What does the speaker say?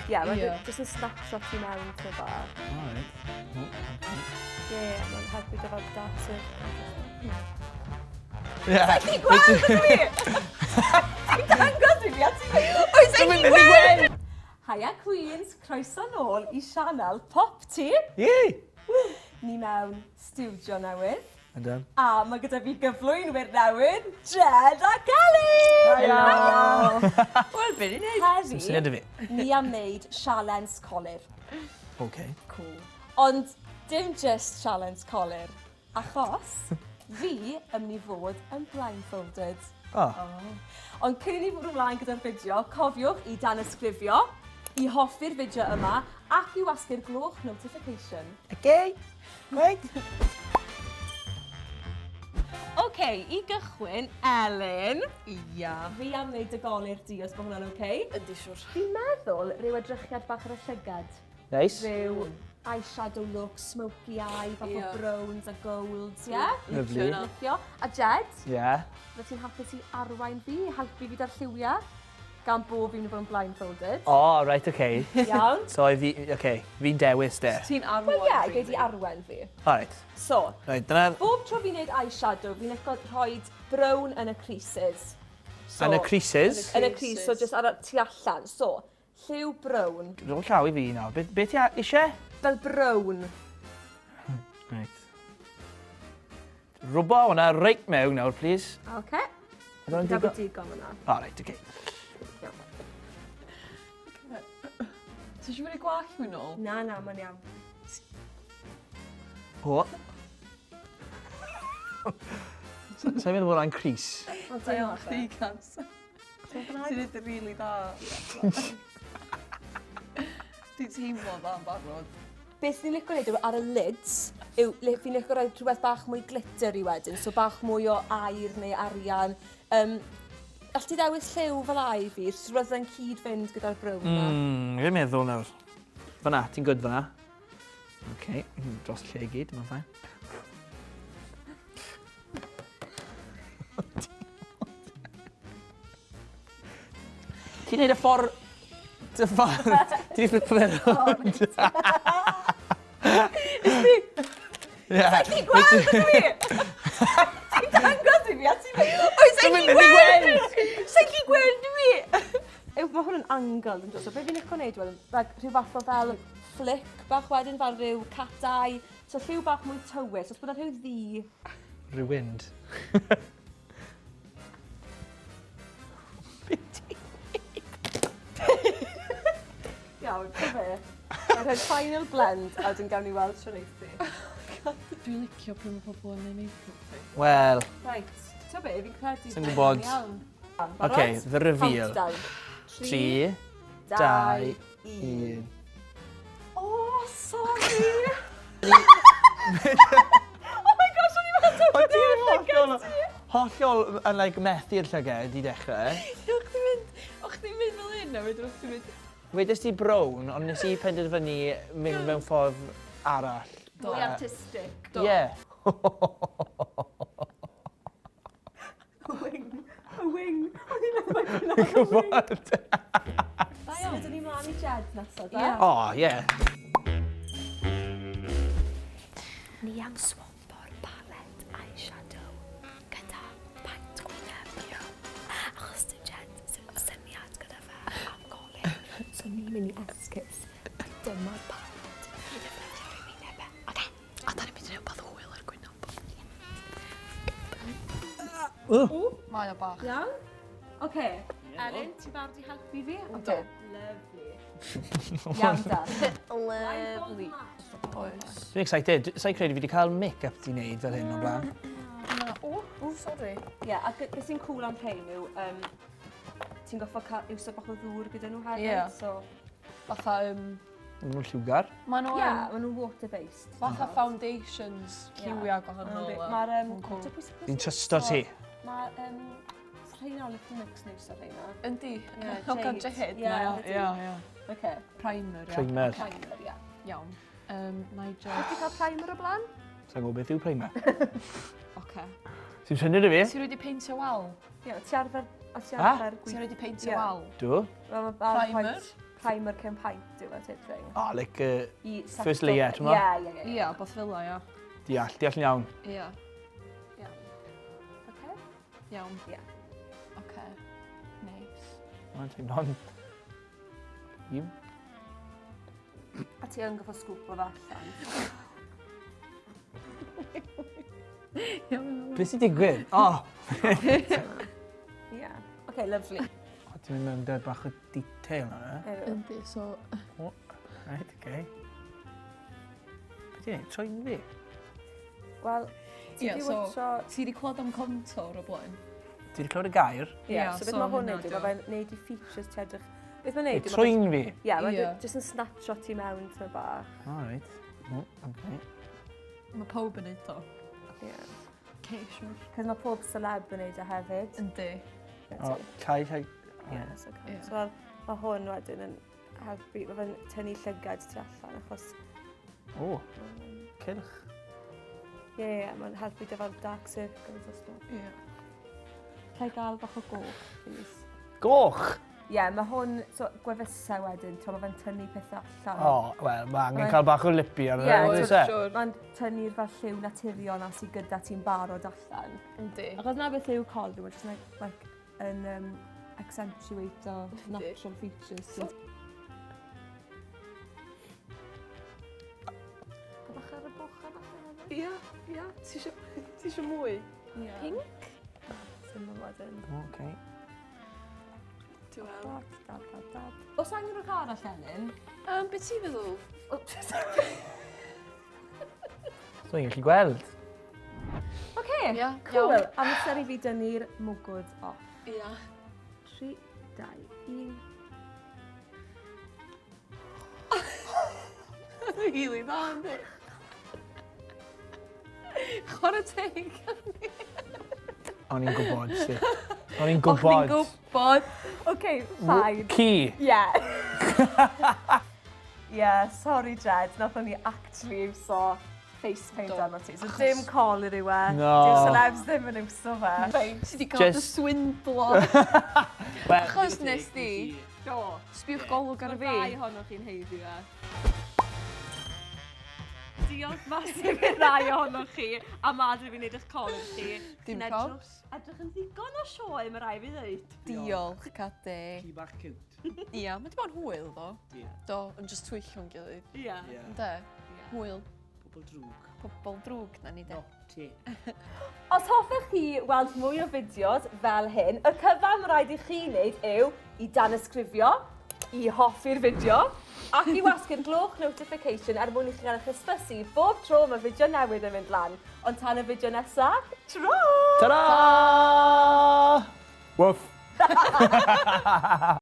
Ie, mae'n just yn snapshot I mewn to fa. Ie, mae'n helpu dy fod data. Sa'n chi gweld ydw i? Ti'n dangos I fi at I fi? Oes, sa'n chi gweld? Hiya Queens, croeso nôl I sianel PopT. Ie! Ni mewn studio newydd. Ydyn. A mae gyda fi gyflwynwyr newydd, Jed a Cadi! Hiya! Wel, be ni'n neud? Sy'n syniad y fi. Ni am wneud Sialens Colur. OK. Cool. Ond dim just Sialens Colur, achos fi yn mynd I fod yn blindfolded. Ond cyn I fod ymlaen gyda'r fideo, cofiwch I Tanysgrifio, I hoffi'r fideo yma, ac I wasgu'r gloch notification. OK. Right. OK, I gychwyn, Elin. Ia. Fi am wneud y golir di, os mae hwnna'n OK? Yndi siwr. Fi'n meddwl rhyw edrychiad bach ar y llygad. Nice. Rhyw eyeshadow look, smoky eye, bach o browns a golds, ie? Lovely. Licio. A Jed, Ie. rydych chi'n hapus I arwain fi, helpu fi dar lliwiau, gan bo fi'n fod yn blindfolded. Oh, right, OK. Iawn? So, fi'n dewis de. Ti'n arwain Wel ie, gei di arwain fi. Alright. So, Right, dyna... bob tro fi'n neud eyeshadow, fi'n eich rhoi brown yn y creases. Yn y creases. Yn y crease, so just ar y tu allan. So, lliw brown. Rwy'n llaw I fi nawr. Be ti eisiau? Fel brown. Right. Rwbo hwnna reit mewn nawr, please. OK. Ydw'n Gafo digon? digon yna. Alright, OK. Ti'n siŵr I gwall hwnnw nôl? Na, mae'n iawn. O. Sa'n meddwl bod hwnna'n Cris? Ond Da diolch. chdi gans. Ti'n neud y rili da. Ti'n teimlo da'n barod. Beth ni'n licio wneud yw ar y lids, fi'n licio rhoi rhywbeth bach mwy glittery wedyn, so bach mwy o air neu arian. All ti ddewis lliw fel a I fi, so roedd yn cyd-fynd gyda'r brown yma. Fi'n meddwl nawr. Fyna, ti'n good fyna? OK, dros lle I gyd, mae'n ffain. Ti'n neud y ffordd... Ti'n fflipio fe rownd. Sa'n chi gweld ydw i? Ti'n dangos I fi at I fi? Oes, sa'n chi gweld? Sa'n chi gweld fi? Mae hwn yn angle yn dod, so beth fi'n licio wneud wedyn, rhyw fath o fel flick bach wedyn, fel rhyw cat-eye, so lliw bach mwy tywys, os bod rhyw ddi. Rhyw wind. Iawn, so fe. Mae'n rhaid final blend, a wedyn gawn ni weld sy'n neud fi. Dwi'n licio pryd mae pobl yn neud make-up fi. Wel, Right, so be, fi'n credu... Sa'n gwybod. OK, the reveal. 3, 2, 1. Oh, sorry! Oh my gosh, o'n i'n meddwl bod i'n llygad ti! Hollol yn methu'r llygad I dechrau. Och ti'n mynd fel hyn a wedyn o'ch ti'n mynd... Wedys ti brown, ond nes I penderfynu mynd mewn ffordd arall. Mwy artistic. Ie. A wing. O'n i'n meddwl bod i'n wing. Gwybod? Da iawn, dyn ni mlaen I Jed nesaf, da? Ie. O, ie. Ni am swampo'r palet eyeshadow gyda paint gwynebio. Achos dim Jed sy'n syniad gyda fe am golur. So ni'n mynd I esgus. A dyma'r palet I ddefnyddio rhyw wynebau. Oce? A da ni'n mynd I wneud beth hwyl ar gwyneb. Mae o bach. Iawn? Oce. Elin, ti'n barod I helpu fi? Yndw. Lovely. Iawn da. Lovely. Oes. Dwi'n excited. Sa'n credu fi wedi cael make-up ti wneud fel hyn o blaen. O, sorry. Ie, a beth sy'n cool am rhain yw, ti'n goffo iwsio bach o ddŵr gyda nhw hefyd, Ie. so... Fatha, Mae nhw'n lliwgar. ma' nhw Ie, maen nhw'n water-based. fatha foundations lliwia gwahanol. Mae'r... cool. Fi'n trysto ti. Mae... Rhain o Liquid Mix news ar rhain o. Yndi. Ie, O, gan Jade. Jade. Ie, Ie. Oce. Primer, ie. Primer. Primer, ie. Iawn. Na I Wyt just... ti cael primer o blaen? Sa'n gwybod beth yw primer. Oce. Ti'n syniad y fi? Ti wedi peintio wal? Ie, ti arfer A ti ar Ti'n rhaid i peintio wal? Do? Primer? Primer cyn paint yw at edrych. Oh, like first layer, ti'n ma? Ie. Ia, beth fel ia. Deall iawn. Ia. Oce? Iawn. Ie. Oce. Neis. Mae'n teimlo'n... Ym. A ti yn goffo sgwp o allan. Beth sy'n digwydd? O! Ie. Oce, lovely. O, ti'n mynd mewn dod bach o detail na, e? Yndi, so... O, right, oce. Beth ti'n neud? Troi'n fi? Wel, ti Ie, wedi so... watcho... Ti wedi clywed am contour o blaen? Ti wedi clywed y gair? Ie, Ie, so beth so mae hwn hwnna neud yw, dio. mae'n neud i features ti edrych... Beth mae'n neud yw... Troi'n fi? Ie, mae'n Ie. jyst yn snapshot i mewn ti'n bach. O, right. O, oce. Mae pawb yn neud o. Ie. Ceisiwr. Cos mae pob celeb yn neud o hefyd. Yndi. O, llai. Ie, so Ie. mae hwn wedyn yn helpu, mae fe'n tynnu llygad ti allan, achos... O, cylch. Ie, mae'n helpu dyfod dark circles os nhw. Ie. Llai gael bach o goch, please. Goch? Ie, mae hwn, so gwefusau wedyn, mae fe'n tynnu pethau allan. O, wel, mae angen cael bach o lipi ar y Ie, oes e? Mae'n tynnu'r fel lliw naturiol na sydd gyda ti'n barod allan. Yndi. Achos na beth yw Colur, mae'n just like, yn accentuate o natural features. Bach ar y boch ar allan. Ia, ia. Ti isio mwy? Pink? Sy'n mynd wedyn. Oce. Dwi'n Dab. Os angen rhywbeth arall, Elin? Be ti'n feddwl? So, i'n gallu gweld. Oce, Ie, cool. iawn. Amser i fi dynnu'r mwgwd off. Ia. 3, 2, 1. Mae'n gili dda, ynddi? Chwarae teg. O'n i'n gwybod, si. O'n i'n Och, ni'n gwybod. gwybod. Oce, fine. Ci. Ie. Ie, sorry Jed, nathon ni actually iwso face paint Do. arno ti. So dim Colur yw e. No. Di'r celebs ddim yn iwso fe. Ti wedi cael dy Just- swindlo. Wel, Achos nes di, Do. sbiwch golwg ar y fi. Mae ddau ohonoch chi'n heiddi fe. Diolch masif i'r ddau ohonoch chi, a madri fi'n neud eich Colur chi. Dim Chi'n probs. Edrych yn ddigon o sioe, mae rai fi ddweud. Diolch, Cadi. ci bach cute. Ia, mae di bod yn hwyl, do. Ie. Do, yn just twyllo'n gilydd. Ie. Ynde? Hwyl. Pobl drwg. Pobl drwg na ni de. Ti. Os hoffech chi weld mwy o fideos fel hyn, y cyfan rhaid i chi wneud yw i danysgrifio, i hoffi'r fideo, ac i wasgu'r gloch notification mwyn i chi gael eich hysbysu bob tro mae fideo newydd yn mynd lan. Ond tan y fideo nesaf, tro! Ta-da! Woof.